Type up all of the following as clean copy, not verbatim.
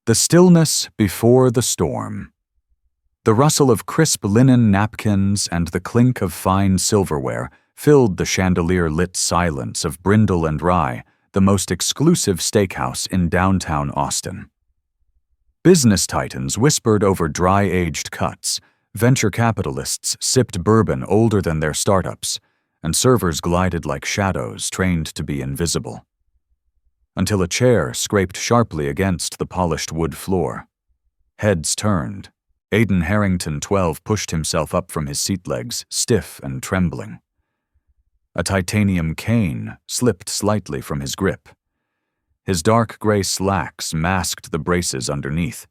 The stillness before the storm. The rustle of crisp linen napkins and the clink of fine silverware filled the chandelier-lit silence of Brindle Rye, the most exclusive steakhouse in downtown Austin. Business titans whispered over dry-aged cuts, venture capitalists sipped bourbon older than their startups, and servers glided like shadows trained to be invisible. Until a chair scraped sharply against the polished wood floor. Heads turned. Aiden Harrington, 12, pushed himself up from his seat legs, stiff and trembling. A titanium cane slipped slightly from his grip. His dark gray slacks masked the braces underneath,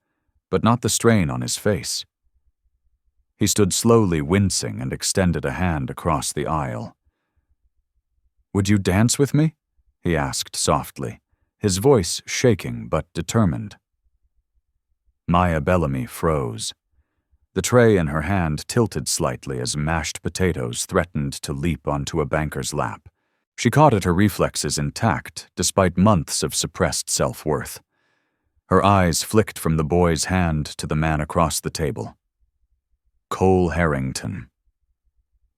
but not the strain on his face. He stood slowly wincing and extended a hand across the aisle. "Would you dance with me?" he asked softly, his voice shaking but determined. Maya Bellamy froze. The tray in her hand tilted slightly as mashed potatoes threatened to leap onto a banker's lap. She caught at her reflexes intact, despite months of suppressed self-worth. Her eyes flicked from the boy's hand to the man across the table. Cole Harrington.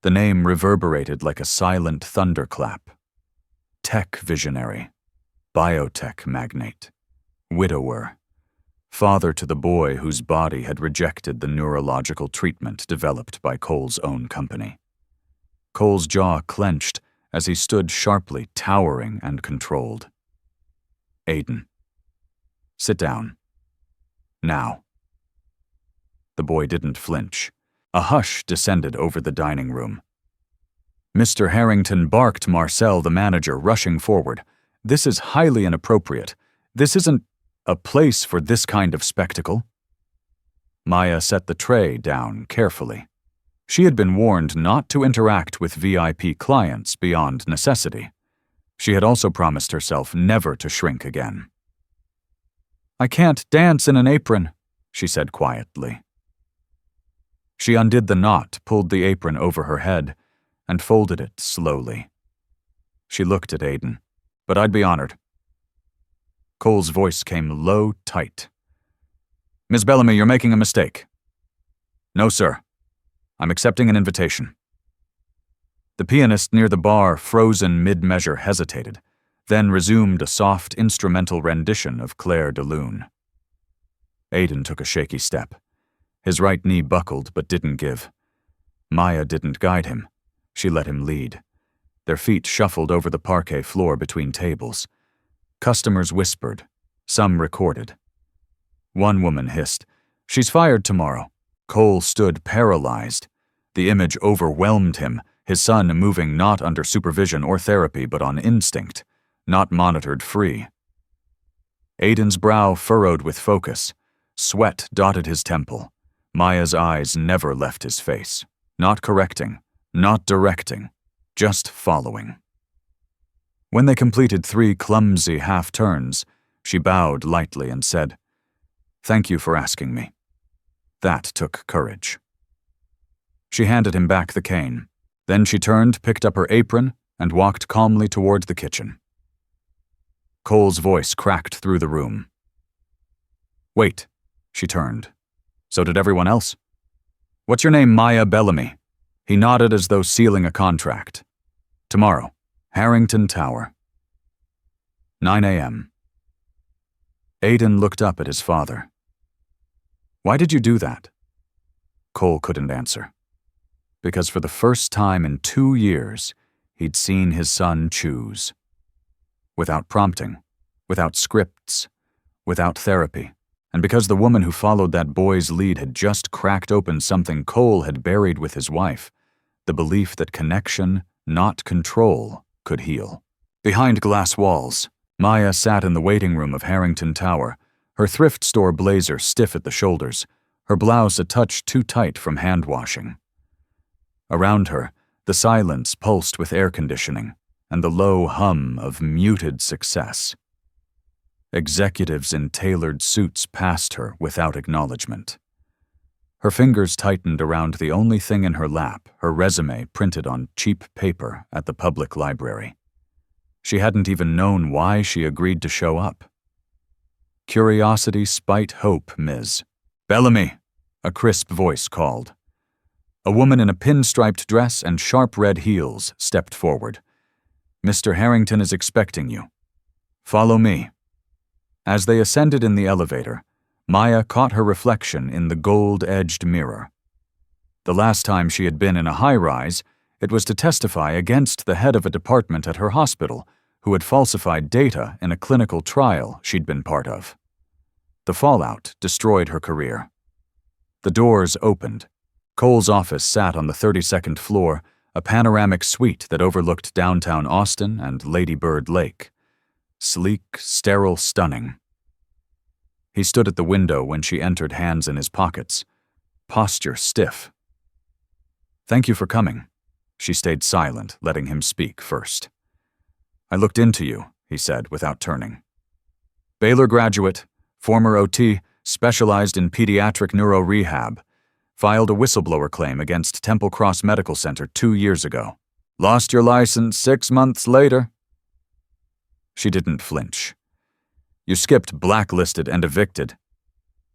The name reverberated like a silent thunderclap. Tech visionary, biotech magnate, widower, father to the boy whose body had rejected the neurological treatment developed by Cole's own company. Cole's jaw clenched as he stood sharply, towering and controlled. "Aiden. Sit down. Now." The boy didn't flinch. A hush descended over the dining room. "Mr. Harrington," barked Marcel, the manager, rushing forward. "This is highly inappropriate. This isn't a place for this kind of spectacle." Maya set the tray down carefully. She had been warned not to interact with VIP clients beyond necessity. She had also promised herself never to shrink again. "I can't dance in an apron," she said quietly. She undid the knot, pulled the apron over her head, and folded it slowly. She looked at Aiden. "But I'd be honored." Cole's voice came low, tight. "Ms. Bellamy, you're making a mistake." "No, sir. I'm accepting an invitation." The pianist near the bar, frozen mid-measure, hesitated, then resumed a soft instrumental rendition of Claire de Lune. Aiden took a shaky step. His right knee buckled but didn't give. Maya didn't guide him. She let him lead. Their feet shuffled over the parquet floor between tables. Customers whispered. Some recorded. One woman hissed, "She's fired tomorrow." Cole stood paralyzed. The image overwhelmed him, his son moving not under supervision or therapy but on instinct, not monitored free. Aiden's brow furrowed with focus. Sweat dotted his temple. Maya's eyes never left his face. Not correcting, not directing, just following. When they completed 3 clumsy half-turns, she bowed lightly and said, "Thank you for asking me." That took courage. She handed him back the cane. Then she turned, picked up her apron, and walked calmly toward the kitchen. Cole's voice cracked through the room. "Wait," she turned. "So did everyone else?" "What's your name, Maya Bellamy?" He nodded as though sealing a contract. "Tomorrow, Harrington Tower. 9 a.m. Aiden looked up at his father. "Why did you do that?" Cole couldn't answer. Because for the first time in 2 years, he'd seen his son choose. Without prompting, without scripts, without therapy, and because the woman who followed that boy's lead had just cracked open something Cole had buried with his wife, the belief that connection, not control, could heal. Behind glass walls, Maya sat in the waiting room of Harrington Tower, her thrift store blazer stiff at the shoulders, her blouse a touch too tight from hand-washing. Around her, the silence pulsed with air conditioning and the low hum of muted success. Executives in tailored suits passed her without acknowledgement. Her fingers tightened around the only thing in her lap, her resume printed on cheap paper at the public library. She hadn't even known why she agreed to show up. Curiosity, spite, hope, Ms. Bellamy, a crisp voice called. A woman in a pinstriped dress and sharp red heels stepped forward. Mr. Harrington is expecting you. Follow me. As they ascended in the elevator, Maya caught her reflection in the gold-edged mirror. The last time she had been in a high-rise, it was to testify against the head of a department at her hospital who had falsified data in a clinical trial she'd been part of. The fallout destroyed her career. The doors opened. Cole's office sat on the 32nd floor, a panoramic suite that overlooked downtown Austin and Lady Bird Lake. Sleek, sterile, stunning. He stood at the window when she entered, hands in his pockets, posture stiff. Thank you for coming. She stayed silent, letting him speak first. I looked into you, he said without turning. Baylor graduate, former OT, specialized in pediatric neurorehab, filed a whistleblower claim against Temple Cross Medical Center 2 years ago. Lost your license 6 months later. She didn't flinch. You skipped blacklisted and evicted.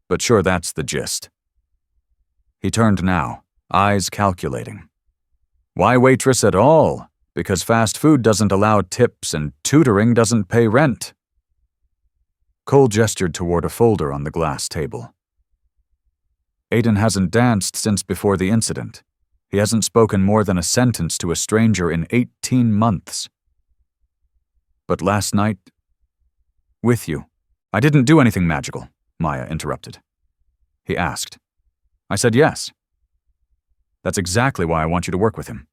But sure, that's the gist. He turned now, eyes calculating. Why Waitress at all? Because fast food doesn't allow tips and tutoring doesn't pay rent. Cole gestured toward a folder on the glass table. Aiden hasn't danced since before the incident. He hasn't spoken more than a sentence to a stranger in 18 months. But last night, with you. I didn't do anything magical, Maya interrupted. He asked. I said yes. That's exactly why I want you to work with him.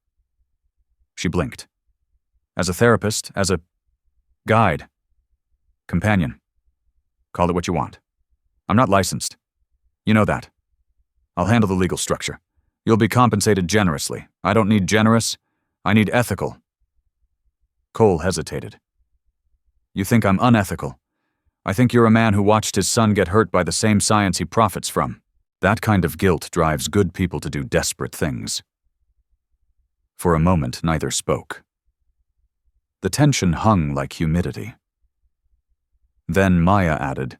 She blinked. As a therapist, as a guide, companion. Call it what you want. I'm not licensed. You know that. I'll handle the legal structure. You'll be compensated generously. I don't need generous. I need ethical. Cole hesitated. You think I'm unethical. I think you're a man who watched his son get hurt by the same science he profits from. That kind of guilt drives good people to do desperate things. For a moment, neither spoke. The tension hung like humidity. Then Maya added,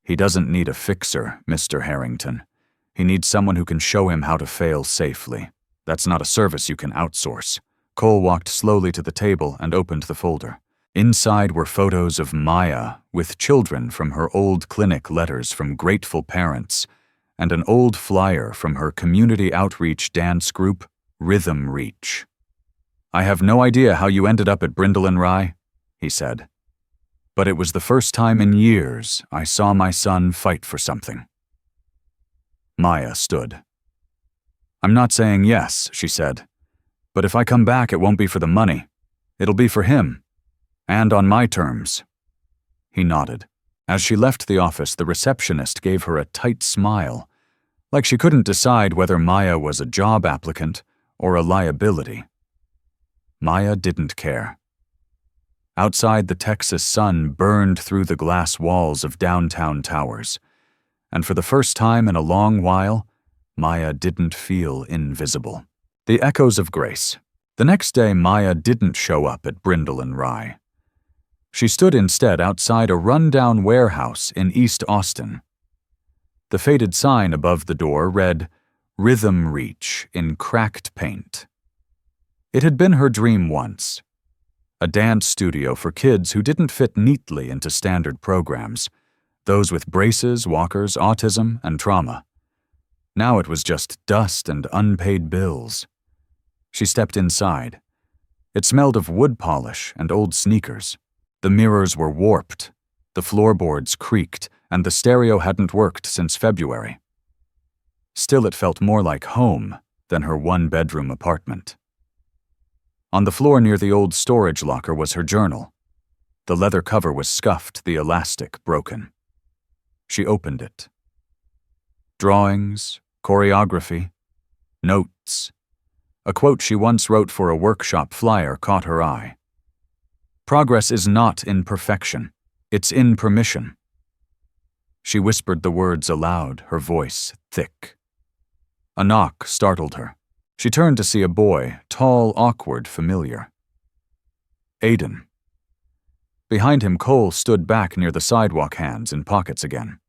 He doesn't need a fixer, Mr. Harrington. He needs someone who can show him how to fail safely. That's not a service you can outsource. Cole walked slowly to the table and opened the folder. Inside were photos of Maya with children from her old clinic letters from grateful parents, and an old flyer from her community outreach dance group, Rhythm Reach. I have no idea how you ended up at Brindle Rye, he said. But it was the first time in years I saw my son fight for something. Maya stood. I'm not saying yes, she said. But if I come back, it won't be for the money. It'll be for him. And on my terms. He nodded. As she left the office, the receptionist gave her a tight smile, like she couldn't decide whether Maya was a job applicant or a liability. Maya didn't care. Outside, the Texas sun burned through the glass walls of downtown towers, and for the first time in a long while, Maya didn't feel invisible. The echoes of grace. The next day, Maya didn't show up at Brindle Rye. She stood instead outside a rundown warehouse in East Austin. The faded sign above the door read, Rhythm Reach in cracked paint. It had been her dream once. A dance studio for kids who didn't fit neatly into standard programs, those with braces, walkers, autism, and trauma. Now it was just dust and unpaid bills. She stepped inside. It smelled of wood polish and old sneakers. The mirrors were warped, the floorboards creaked, and the stereo hadn't worked since February. Still, it felt more like home than her one-bedroom apartment. On the floor near the old storage locker was her journal. The leather cover was scuffed, the elastic broken. She opened it. Drawings, choreography, notes. A quote she once wrote for a workshop flyer caught her eye. Progress is not in perfection, it's in permission. She whispered the words aloud, her voice thick. A knock startled her. She turned to see a boy, tall, awkward, familiar. Aiden. Behind him, Cole stood back near the sidewalk, hands in pockets again.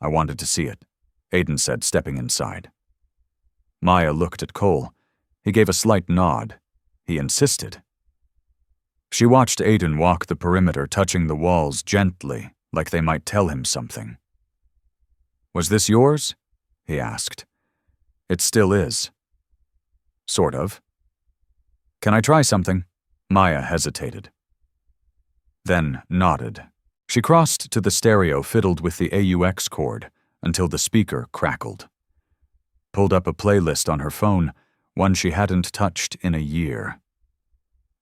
"I wanted to see it," Aiden said, stepping inside. Maya looked at Cole. He gave a slight nod. He insisted. She watched Aiden walk the perimeter, touching the walls gently, like they might tell him something. "Was this yours?" he asked. "It still is." "Sort of." "Can I try something?" Maya hesitated. Then nodded. She crossed to the stereo fiddled with the AUX cord until the speaker crackled. Pulled up a playlist on her phone, one she hadn't touched in a year.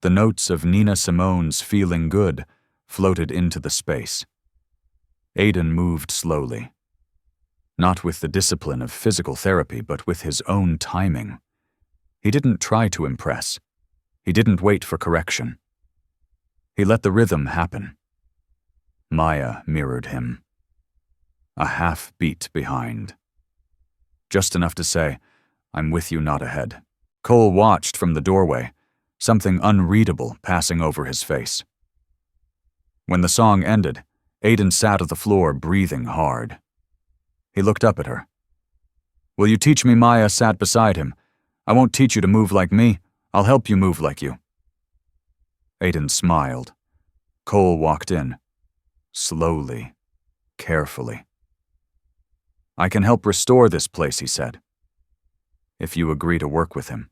The notes of Nina Simone's "Feeling Good" floated into the space. Aiden moved slowly. Not with the discipline of physical therapy, but with his own timing. He didn't try to impress. He didn't wait for correction. He let the rhythm happen. Maya mirrored him. A half beat behind. Just enough to say, "I'm with you, not ahead." Cole watched from the doorway, something unreadable passing over his face. When the song ended, Aiden sat on the floor, breathing hard. He looked up at her. "Will you teach me?" Maya sat beside him. "I won't teach you to move like me. I'll help you move like you." Aiden smiled. Cole walked in. Slowly, carefully. "I can help restore this place," he said. "If you agree to work with him."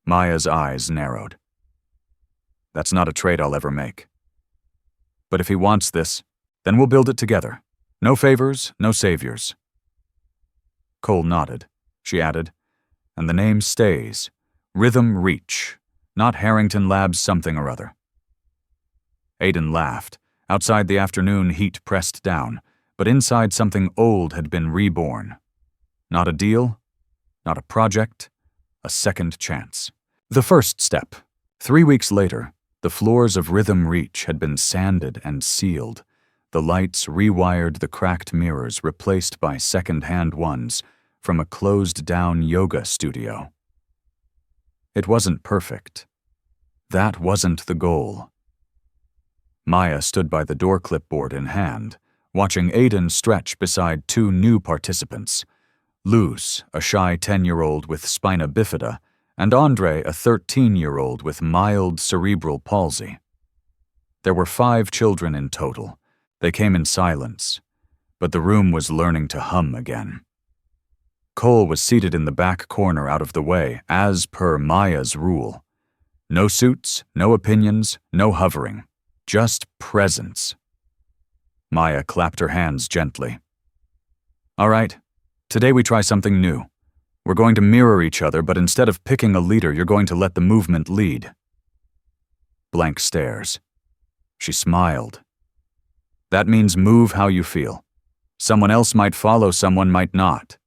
Maya's eyes narrowed. "That's not a trade I'll ever make. But if he wants this, then we'll build it together. No favors, no saviors." Cole nodded. She added, "And the name stays. Rhythm Reach, not Harrington Labs something or other." Aiden laughed. Outside, the afternoon heat pressed down, but inside, something old had been reborn. Not a deal, not a project, a second chance. The first step. 3 weeks later, the floors of Rhythm Reach had been sanded and sealed. The lights rewired, the cracked mirrors replaced by second-hand ones from a closed-down yoga studio. It wasn't perfect. That wasn't the goal. Maya stood by the door, clipboard in hand, watching Aiden stretch beside 2 new participants, Luz, a shy 10-year-old with spina bifida, and Andre, a 13-year-old with mild cerebral palsy. There were 5 children in total. They came in silence, but the room was learning to hum again. Cole was seated in the back corner, out of the way, as per Maya's rule. No suits, no opinions, no hovering. Just presence. Maya clapped her hands gently. "All right, today we try something new. We're going to mirror each other, but instead of picking a leader, you're going to let the movement lead." Blank stares. She smiled. "That means move how you feel. Someone else might follow, someone might not.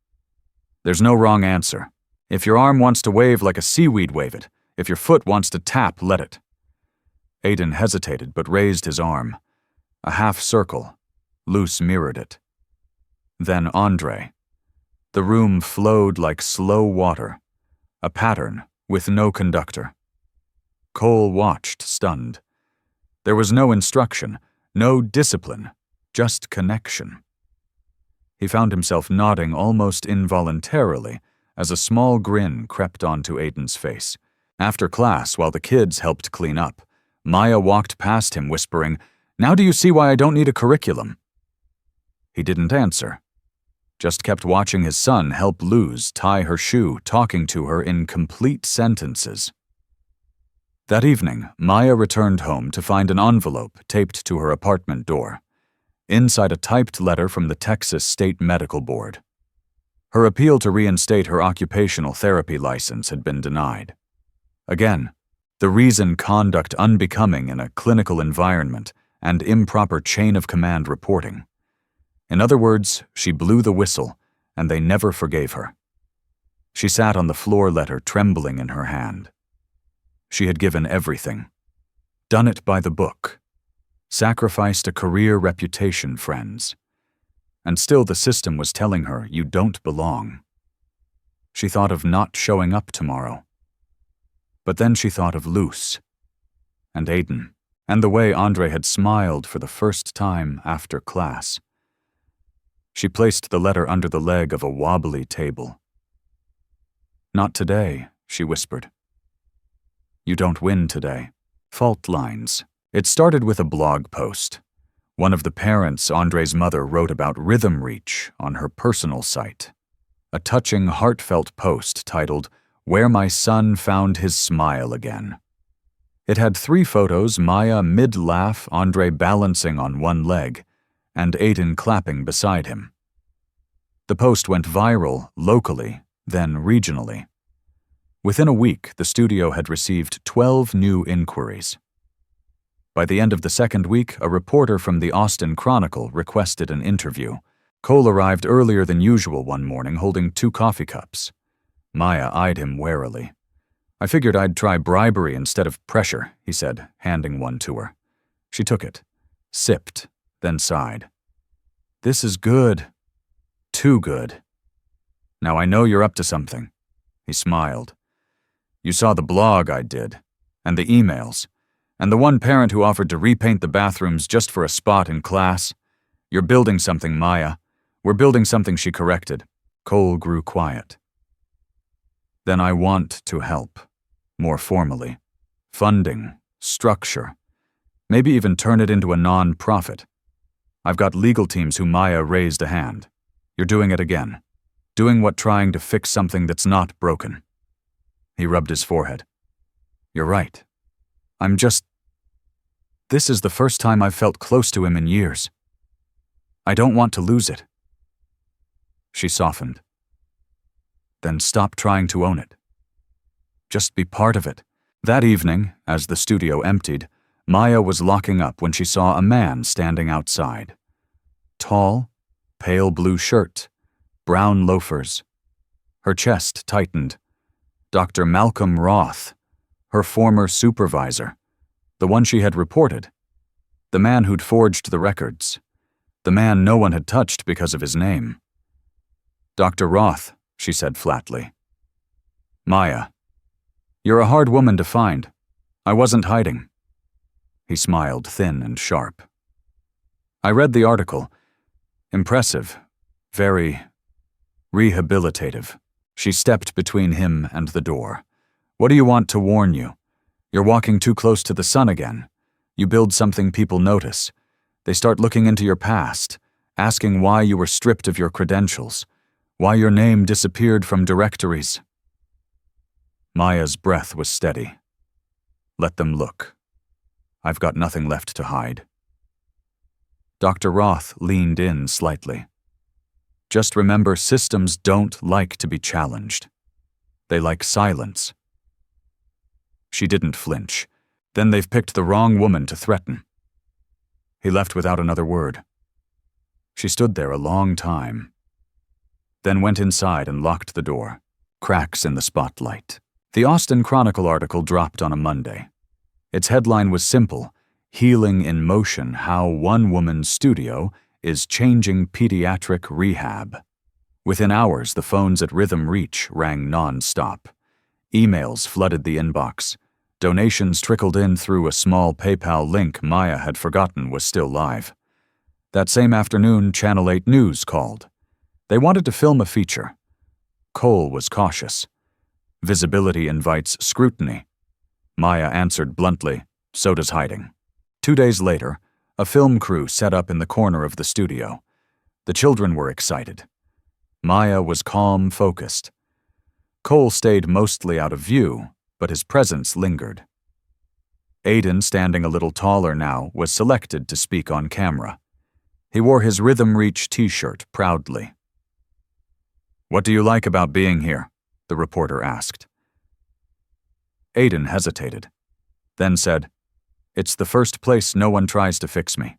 There's no wrong answer. If your arm wants to wave like a seaweed, wave it. If your foot wants to tap, let it." Aiden hesitated but raised his arm. A half circle. Luz mirrored it. Then Andre. The room flowed like slow water. A pattern with no conductor. Cole watched, stunned. There was no instruction, no discipline, just connection. He found himself nodding almost involuntarily as a small grin crept onto Aiden's face. After class, while the kids helped clean up, Maya walked past him whispering, "Now do you see why I don't need a curriculum?" He didn't answer. Just kept watching his son help Luz tie her shoe, talking to her in complete sentences. That evening, Maya returned home to find an envelope taped to her apartment door. Inside, a typed letter from the Texas State Medical Board. Her appeal to reinstate her occupational therapy license had been denied. Again, the reason: conduct unbecoming in a clinical environment and improper chain of command reporting. In other words, she blew the whistle, and they never forgave her. She sat on the floor, letter trembling in her hand. She had given everything. Done it by the book. Sacrificed a career, reputation, friends. And still the system was telling her, "You don't belong." She thought of not showing up tomorrow. But then she thought of Luz, and Aiden, and the way Andre had smiled for the first time after class. She placed the letter under the leg of a wobbly table. "Not today," she whispered. "You don't win today." Fault lines. It started with a blog post. One of the parents Andre's mother wrote about rhythm reach on her personal site. A touching, heartfelt post titled, "Where My Son Found His Smile Again." It had 3 photos, Maya mid-laugh, Andre balancing on one leg, and Aiden clapping beside him. The post went viral locally, then regionally. Within a week, the studio had received 12 new inquiries. By the end of the second week, a reporter from the Austin Chronicle requested an interview. Cole arrived earlier than usual one morning, holding 2 coffee cups. Maya eyed him warily. "I figured I'd try bribery instead of pressure," he said, handing one to her. She took it, sipped, then sighed. "This is good. Too good. Now I know you're up to something." He smiled. "You saw the blog I did, and the emails, and the one parent who offered to repaint the bathrooms just for a spot in class. You're building something, Maya. We're building something," she corrected. Cole grew quiet. "Then I want to help. More formally. Funding, structure. Maybe even turn it into a non-profit. I've got legal teams who." Maya raised a hand. "You're doing it again. Doing what trying to fix something that's not broken." He rubbed his forehead. "You're right. This is the first time I've felt close to him in years. I don't want to lose it." She softened. "Then stop trying to own it. Just be part of it." That evening, as the studio emptied, Maya was locking up when she saw a man standing outside. Tall, pale blue shirt, brown loafers. Her chest tightened. Dr. Malcolm Roth, her former supervisor, the one she had reported, the man who'd forged the records, the man no one had touched because of his name. "Dr. Roth," she said flatly. "Maya, you're a hard woman to find. I wasn't hiding." He smiled, thin and sharp. "I read the article. Impressive. Very rehabilitative." She stepped between him and the door. "What do you want to warn you? You're walking too close to the sun again. You build something people notice. They start looking into your past, asking why you were stripped of your credentials, why your name disappeared from directories." Maya's breath was steady. "Let them look. I've got nothing left to hide." Dr. Roth leaned in slightly. "Just remember, systems don't like to be challenged. They like silence." She didn't flinch. "Then they've picked the wrong woman to threaten." He left without another word. She stood there a long time, then went inside and locked the door. Cracks in the spotlight. The Austin Chronicle article dropped on a Monday. Its headline was simple: "Healing in Motion, How One Woman's Studio is Changing Pediatric Rehab." Within hours, the phones at Rhythm Reach rang non-stop. Emails flooded the inbox. Donations trickled in through a small PayPal link Maya had forgotten was still live. That same afternoon, Channel 8 News called. They wanted to film a feature. Cole was cautious. Visibility invites scrutiny. Maya answered bluntly, "So does hiding." 2 days later, a film crew set up in the corner of the studio. The children were excited. Maya was calm, focused. Cole stayed mostly out of view, but his presence lingered. Aiden, standing a little taller now, was selected to speak on camera. He wore his Rhythm Reach t-shirt proudly. "What do you like about being here?" the reporter asked. Aiden hesitated, then said, "It's the first place no one tries to fix me."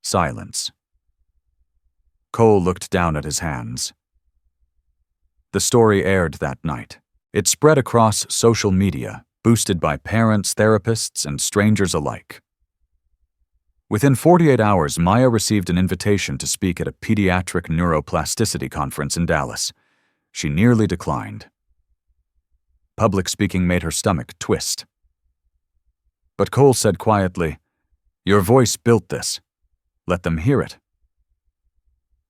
Silence. Cole looked down at his hands. The story aired that night. It spread across social media, boosted by parents, therapists, and strangers alike. Within 48 hours, Maya received an invitation to speak at a pediatric neuroplasticity conference in Dallas. She nearly declined. Public speaking made her stomach twist. But Cole said quietly, "Your voice built this. Let them hear it."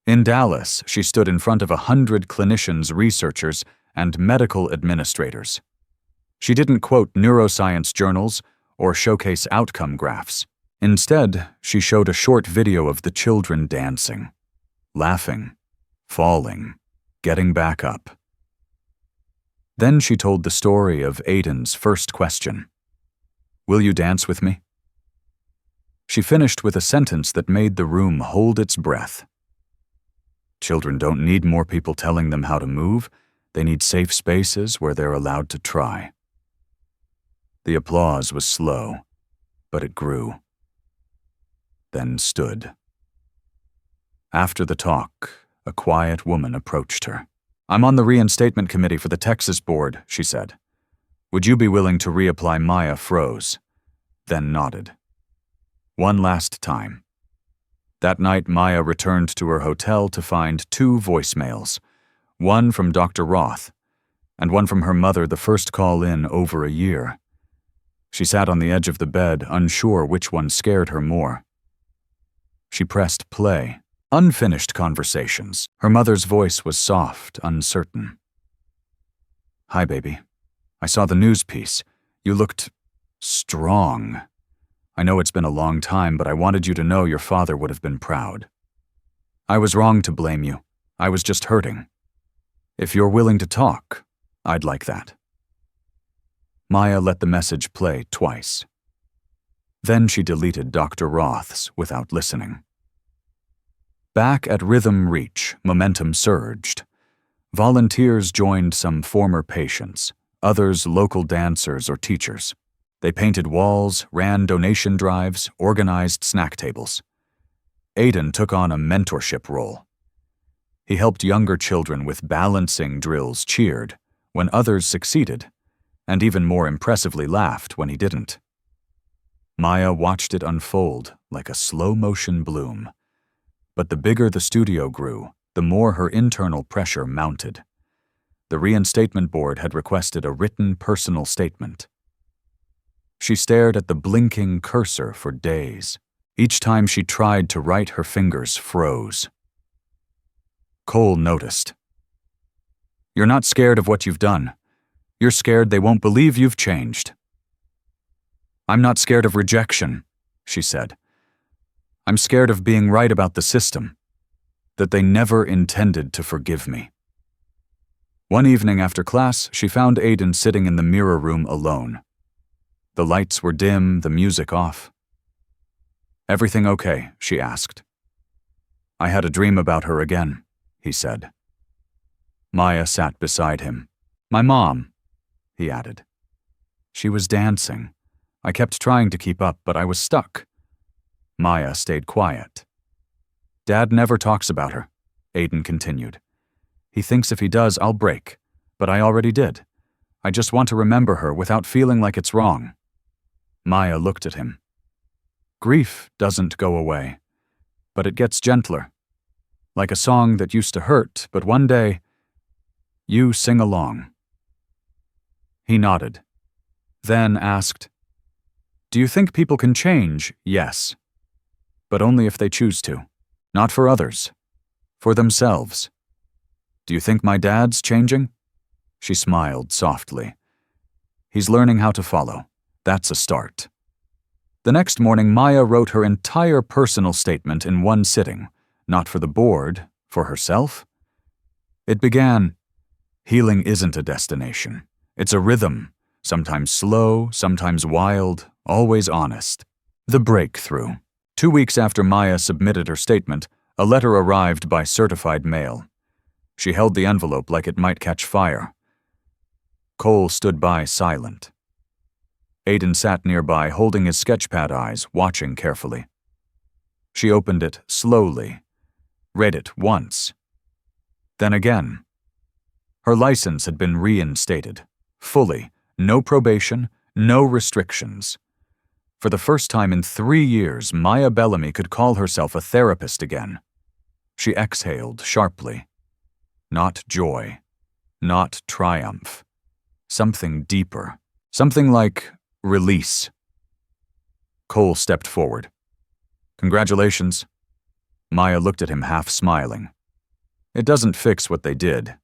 In Dallas, she stood in front of 100 clinicians, researchers, and medical administrators. She didn't quote neuroscience journals or showcase outcome graphs. Instead, she showed a short video of the children dancing, laughing, falling, getting back up. Then she told the story of Aiden's first question. "Will you dance with me?" She finished with a sentence that made the room hold its breath. Children don't need more people telling them how to move. They need safe spaces where they're allowed to try. The applause was slow, but it grew. Then stood. After the talk, a quiet woman approached her. "I'm on the reinstatement committee for the Texas board," she said. "Would you be willing to reapply?" Maya froze, then nodded. One last time. That night, Maya returned to her hotel to find 2 voicemails, one from Dr. Roth, and one from her mother, the first call in over a year. She sat on the edge of the bed, unsure which one scared her more. She pressed play. Unfinished conversations. Her mother's voice was soft, uncertain. "Hi, baby. I saw the news piece. You looked strong. I know it's been a long time, but I wanted you to know your father would have been proud. I was wrong to blame you. I was just hurting. If you're willing to talk, I'd like that." Maya let the message play twice. Then she deleted Dr. Roth's without listening. Back at Rhythm Reach, momentum surged. Volunteers joined some former patients, others local dancers or teachers. They painted walls, ran donation drives, organized snack tables. Aiden took on a mentorship role. He helped younger children with balancing drills, cheered when others succeeded, and even more impressively laughed when he didn't. Maya watched it unfold like a slow-motion bloom. But the bigger the studio grew, the more her internal pressure mounted. The reinstatement board had requested a written personal statement. She stared at the blinking cursor for days. Each time she tried to write, her fingers froze. Cole noticed. "You're not scared of what you've done. You're scared they won't believe you've changed." "I'm not scared of rejection," she said. "I'm scared of being right about the system, that they never intended to forgive me." One evening after class, she found Aiden sitting in the mirror room alone. The lights were dim, the music off. "Everything okay?" she asked. "I had a dream about her again," he said. Maya sat beside him. "My mom," he added. "She was dancing. I kept trying to keep up, but I was stuck." Maya stayed quiet. "Dad never talks about her," Aiden continued. "He thinks if he does, I'll break, but I already did. I just want to remember her without feeling like it's wrong." Maya looked at him. "Grief doesn't go away, but it gets gentler. Like a song that used to hurt, but one day, you sing along." He nodded, then asked, "Do you think people can change?" "Yes, but only if they choose to. Not for others. For themselves." "Do you think my dad's changing?" She smiled softly. "He's learning how to follow. That's a start." The next morning, Maya wrote her entire personal statement in one sitting, not for the board, for herself. It began, "Healing isn't a destination. It's a rhythm, sometimes slow, sometimes wild, always honest." The breakthrough. 2 weeks after Maya submitted her statement, a letter arrived by certified mail. She held the envelope like it might catch fire. Cole stood by, silent. Aiden sat nearby, holding his sketchpad eyes, watching carefully. She opened it slowly, read it once, then again. Her license had been reinstated, fully, no probation, no restrictions. For the first time in 3 years, Maya Bellamy could call herself a therapist again. She exhaled sharply. Not joy, not triumph. Something deeper, something like release. Cole stepped forward. Congratulations. Maya looked at him half smiling. It doesn't fix what they did.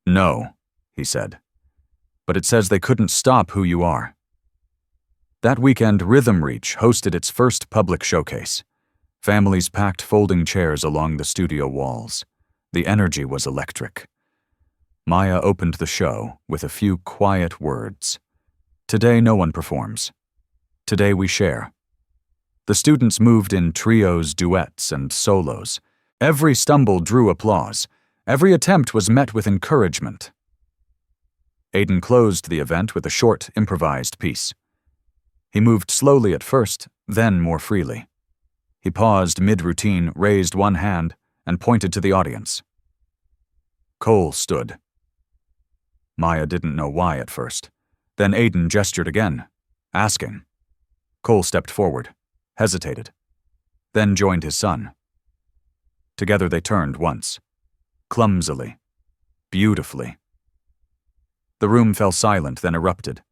No, he said. But it says they couldn't stop who you are. That weekend, Rhythm Reach hosted its first public showcase. Families packed folding chairs along the studio walls. The energy was electric. Maya opened the show with a few quiet words. Today no one performs. Today we share. The students moved in trios, duets, and solos. Every stumble drew applause. Every attempt was met with encouragement. Aiden closed the event with a short, improvised piece. He moved slowly at first, then more freely. He paused mid-routine, raised one hand, and pointed to the audience. Cole stood. Maya didn't know why at first. Then Aiden gestured again, asking. Cole stepped forward, hesitated, then joined his son. Together they turned once, clumsily, beautifully. The room fell silent, then erupted.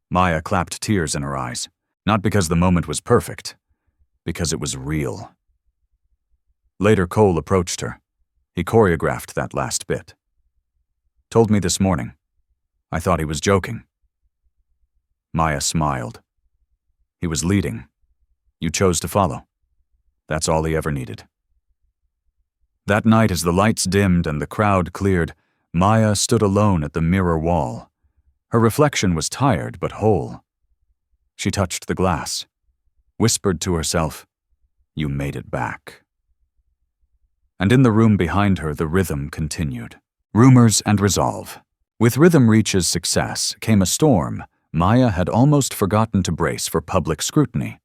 Maya clapped tears in her eyes, not because the moment was perfect, because it was real. Later, Cole approached her. He choreographed that last bit. Told me this morning. I thought he was joking. Maya smiled. He was leading. You chose to follow. That's all he ever needed. That night, as the lights dimmed and the crowd cleared, Maya stood alone at the mirror wall. Her reflection was tired but whole. She touched the glass, whispered to herself, "You made it back." And in the room behind her, the rhythm continued. Rumors and resolve. With Rhythm Reach's success came a storm Maya had almost forgotten to brace for public scrutiny.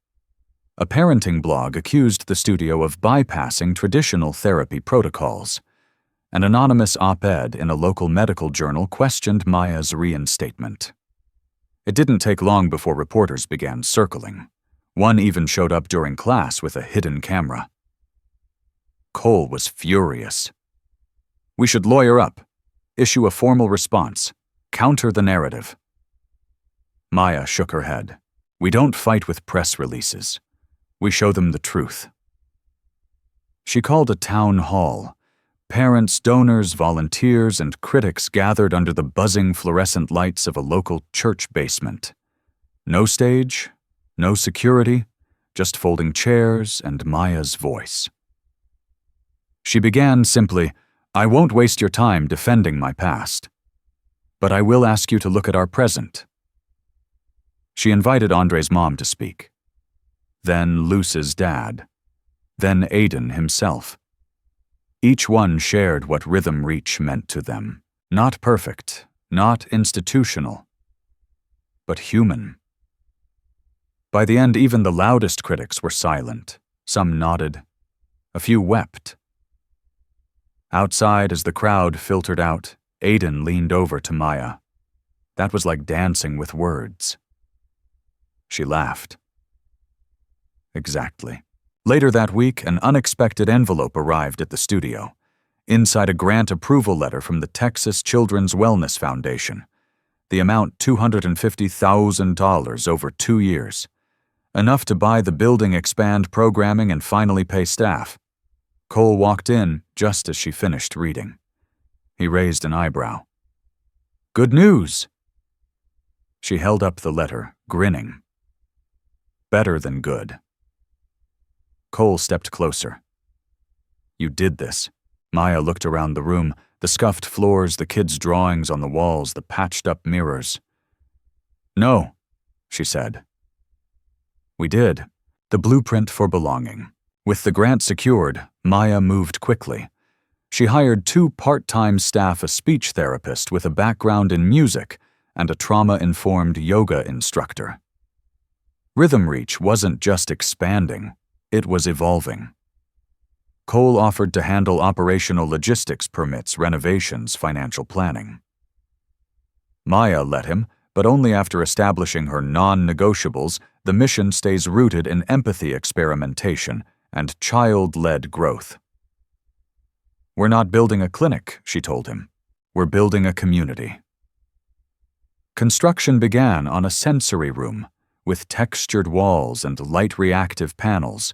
A parenting blog accused the studio of bypassing traditional therapy protocols. An anonymous op-ed in a local medical journal questioned Maya's reinstatement. It didn't take long before reporters began circling. One even showed up during class with a hidden camera. Cole was furious. We should lawyer up, issue a formal response, counter the narrative. Maya shook her head. We don't fight with press releases. We show them the truth. She called a town hall. Parents, donors, volunteers, and critics gathered under the buzzing fluorescent lights of a local church basement. No stage, no security, just folding chairs and Maya's voice. She began simply, I won't waste your time defending my past, but I will ask you to look at our present. She invited Andre's mom to speak, then Luce's dad, then Aiden himself. Each one shared what Rhythm Reach meant to them. Not perfect, not institutional, but human. By the end, even the loudest critics were silent. Some nodded. A few wept. Outside, as the crowd filtered out, Aiden leaned over to Maya. That was like dancing with words. She laughed. Exactly. Later that week, an unexpected envelope arrived at the studio. Inside a grant approval letter from the Texas Children's Wellness Foundation. The amount $250,000 over 2 years. Enough to buy the building, expand programming, and finally pay staff. Cole walked in just as she finished reading. He raised an eyebrow. Good news! She held up the letter, grinning. Better than good. Cole stepped closer. You did this. Maya looked around the room, the scuffed floors, the kids' drawings on the walls, the patched-up mirrors. No, she said. We did. The blueprint for belonging. With the grant secured, Maya moved quickly. She hired 2 part-time staff, a speech therapist with a background in music, and a trauma-informed yoga instructor. Rhythm Reach wasn't just expanding. It was evolving. Cole offered to handle operational logistics, permits, renovations, financial planning. Maya let him, but only after establishing her non-negotiables. The mission stays rooted in empathy experimentation and child-led growth. We're not building a clinic, she told him. We're building a community. Construction began on a sensory room, with textured walls and light-reactive panels.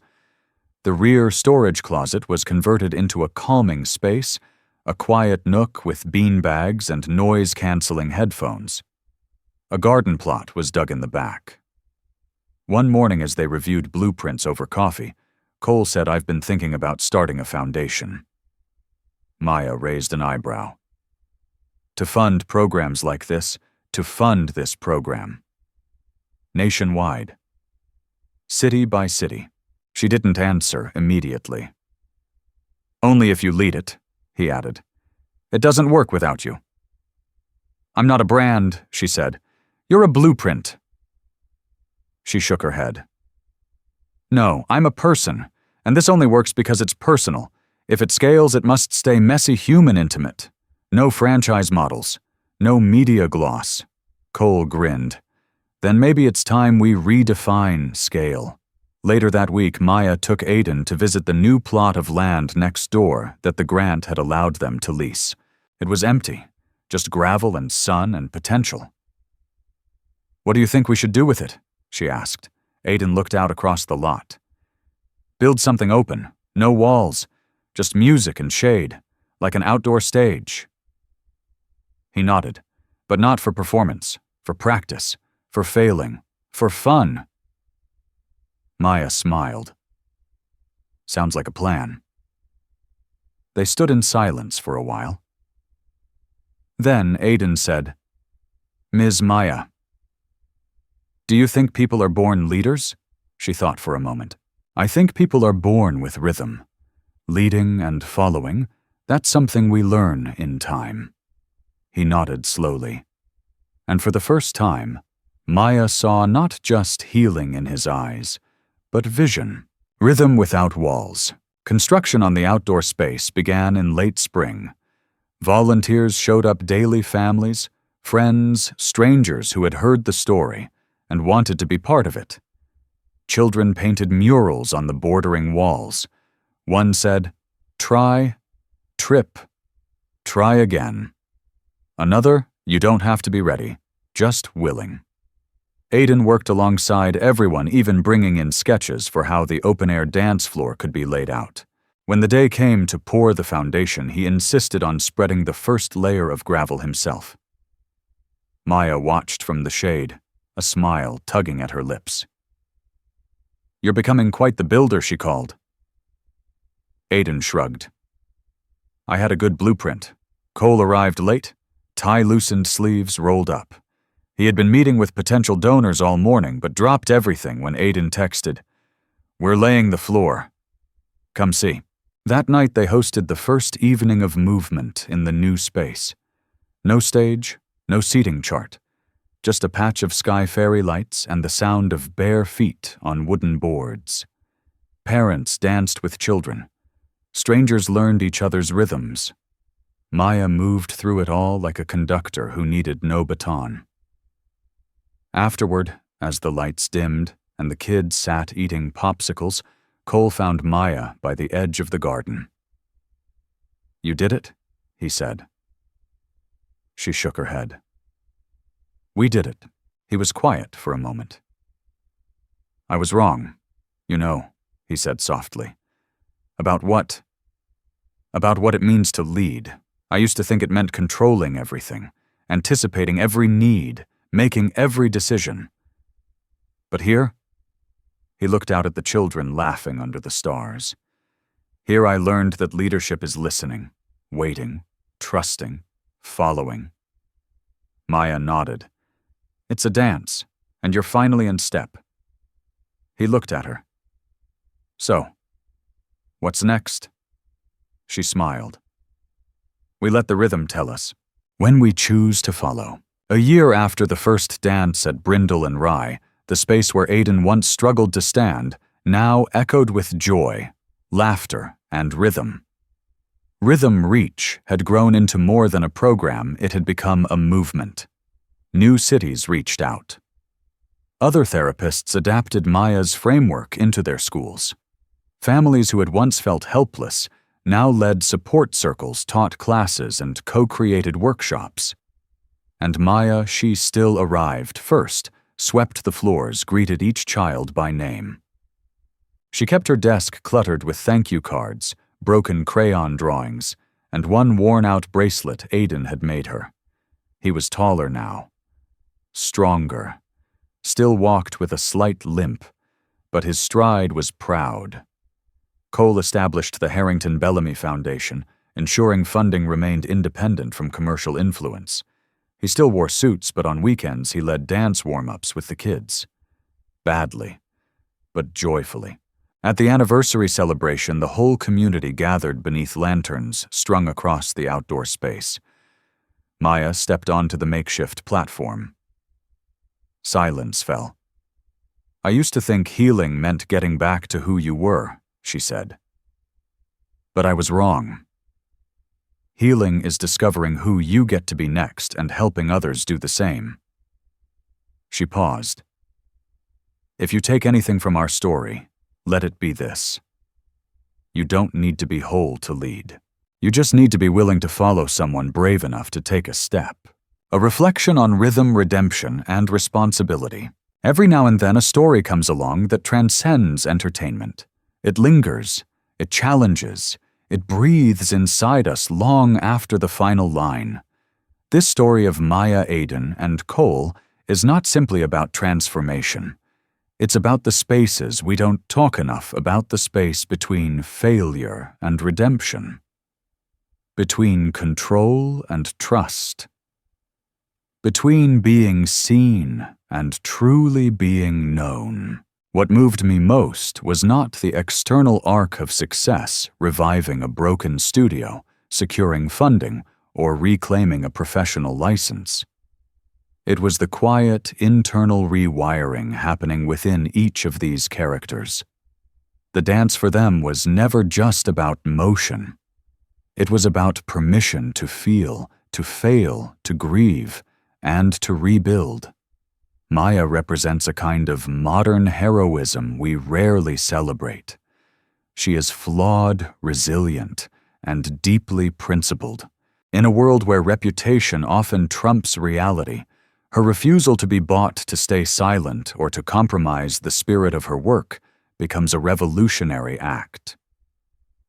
The rear storage closet was converted into a calming space, a quiet nook with beanbags and noise-canceling headphones. A garden plot was dug in the back. One morning as they reviewed blueprints over coffee, Cole said, "I've been thinking about starting a foundation." Maya raised an eyebrow. To fund programs like this, to fund this program. Nationwide. City by city. She didn't answer immediately. "Only if you lead it," he added. "It doesn't work without you." "I'm not a brand," she said. "You're a blueprint." She shook her head. "No, I'm a person, and this only works because it's personal. If it scales, it must stay messy, human, intimate. No franchise models. No media gloss." Cole grinned. "Then maybe it's time we redefine scale." Later that week, Maya took Aiden to visit the new plot of land next door that the grant had allowed them to lease. It was empty, just gravel and sun and potential. "What do you think we should do with it?" she asked. Aiden looked out across the lot. "Build something open, no walls, just music and shade, like an outdoor stage." He nodded, but not for performance, for practice, for failing, for fun. Maya smiled. "Sounds like a plan." They stood in silence for a while. Then Aiden said, "Ms. Maya, do you think people are born leaders?" She thought for a moment. "I think people are born with rhythm. Leading and following, that's something we learn in time." He nodded slowly. And for the first time, Maya saw not just healing in his eyes, but vision. Rhythm without walls. Construction on the outdoor space began in late spring. Volunteers showed up, daily, families, friends, strangers who had heard the story and wanted to be part of it. Children painted murals on the bordering walls. One said, "Try, trip, try again." Another, "You don't have to be ready, just willing." Aiden worked alongside everyone, even bringing in sketches for how the open-air dance floor could be laid out. When the day came to pour the foundation, he insisted on spreading the first layer of gravel himself. Maya watched from the shade, a smile tugging at her lips. "You're becoming quite the builder," she called. Aiden shrugged. "I had a good blueprint. Cole arrived late, tie-loosened sleeves rolled up. He had been meeting with potential donors all morning, but dropped everything when Aiden texted, 'We're laying the floor. Come see.'" That night they hosted the first evening of movement in the new space. No stage, no seating chart, just a patch of sky fairy lights and the sound of bare feet on wooden boards. Parents danced with children. Strangers learned each other's rhythms. Maya moved through it all like a conductor who needed no baton. Afterward, as the lights dimmed and the kids sat eating popsicles, Cole found Maya by the edge of the garden. "You did it?" he said. She shook her head. "We did it." He was quiet for a moment. "I was wrong, you know," he said softly. About what it means to lead. I used to think it meant controlling everything, anticipating every need, making every decision. But here," he looked out at the children laughing under the stars. "Here I learned that leadership is listening, waiting, trusting, following." Maya nodded. "It's a dance, and you're finally in step." He looked at her. "So, what's next?" She smiled. "We let the rhythm tell us, when we choose to follow." A year after the first dance at Brindle Rye, the space where Aiden once struggled to stand now echoed with joy, laughter, and rhythm. Rhythm Reach had grown into more than a program, it had become a movement. New cities reached out. Other therapists adapted Maya's framework into their schools. Families who had once felt helpless now led support circles, taught classes, and co-created workshops. And Maya, she still arrived first, swept the floors, greeted each child by name. She kept her desk cluttered with thank you cards, broken crayon drawings, and one worn-out bracelet Aiden had made her. He was taller now, stronger, still walked with a slight limp, but his stride was proud. Cole established the Harrington Bellamy Foundation, ensuring funding remained independent from commercial influence. He still wore suits, but on weekends he led dance warm-ups with the kids. Badly, but joyfully. At the anniversary celebration, the whole community gathered beneath lanterns strung across the outdoor space. Maya stepped onto the makeshift platform. Silence fell. "I used to think healing meant getting back to who you were," she said. "But I was wrong. Healing is discovering who you get to be next and helping others do the same." She paused. "If you take anything from our story, let it be this. You don't need to be whole to lead. You just need to be willing to follow someone brave enough to take a step." A reflection on rhythm, redemption, and responsibility. Every now and then a story comes along that transcends entertainment. It lingers, it challenges, it breathes inside us long after the final line. This story of Maya, Aiden, and Cole is not simply about transformation. It's about the spaces we don't talk enough about, the space between failure and redemption, between control and trust, between being seen and truly being known. What moved me most was not the external arc of success, reviving a broken studio, securing funding, or reclaiming a professional license. It was the quiet, internal rewiring happening within each of these characters. The dance for them was never just about motion. It was about permission to feel, to fail, to grieve, and to rebuild. Maya represents a kind of modern heroism we rarely celebrate. She is flawed, resilient, and deeply principled. In a world where reputation often trumps reality, her refusal to be bought to stay silent or to compromise the spirit of her work becomes a revolutionary act.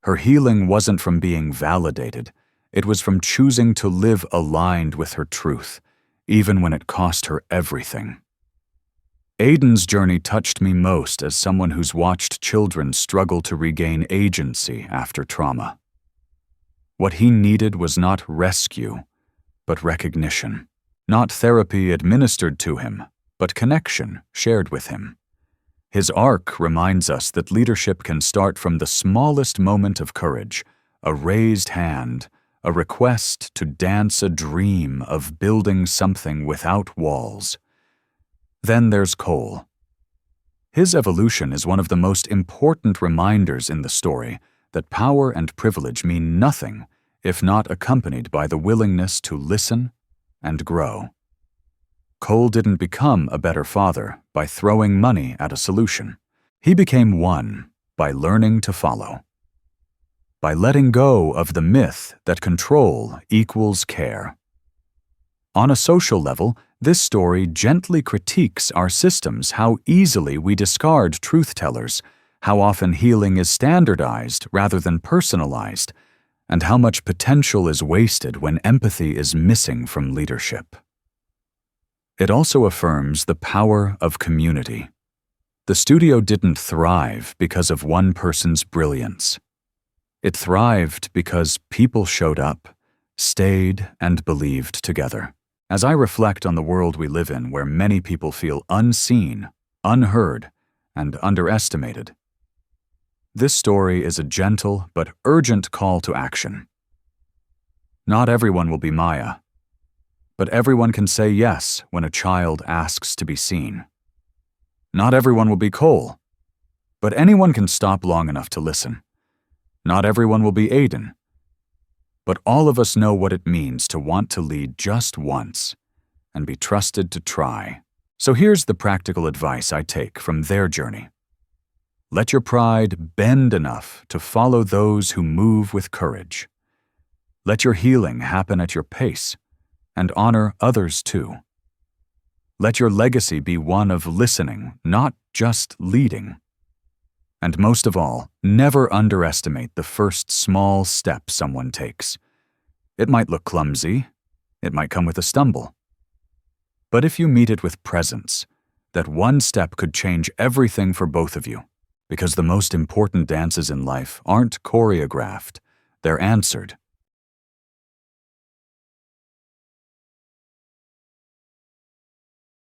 Her healing wasn't from being validated, it was from choosing to live aligned with her truth, even when it cost her everything. Aiden's journey touched me most as someone who's watched children struggle to regain agency after trauma. What he needed was not rescue, but recognition. Not therapy administered to him, but connection shared with him. His arc reminds us that leadership can start from the smallest moment of courage, a raised hand, a request to dance a dream of building something without walls. Then there's Cole. His evolution is one of the most important reminders in the story that power and privilege mean nothing if not accompanied by the willingness to listen and grow. Cole didn't become a better father by throwing money at a solution. He became one by learning to follow, by letting go of the myth that control equals care. On a social level, this story gently critiques our systems, how easily we discard truth-tellers, how often healing is standardized rather than personalized, and how much potential is wasted when empathy is missing from leadership. It also affirms the power of community. The studio didn't thrive because of one person's brilliance. It thrived because people showed up, stayed, and believed together. As I reflect on the world we live in, where many people feel unseen, unheard, and underestimated, this story is a gentle but urgent call to action. Not everyone will be Maya, but everyone can say yes when a child asks to be seen. Not everyone will be Cole, but anyone can stop long enough to listen. Not everyone will be Aiden, but all of us know what it means to want to lead just once and be trusted to try. So here's the practical advice I take from their journey. Let your pride bend enough to follow those who move with courage. Let your healing happen at your pace and honor others too. Let your legacy be one of listening, not just leading. And most of all, never underestimate the first small step someone takes. It might look clumsy. It might come with a stumble. But if you meet it with presence, that one step could change everything for both of you. Because the most important dances in life aren't choreographed, they're answered.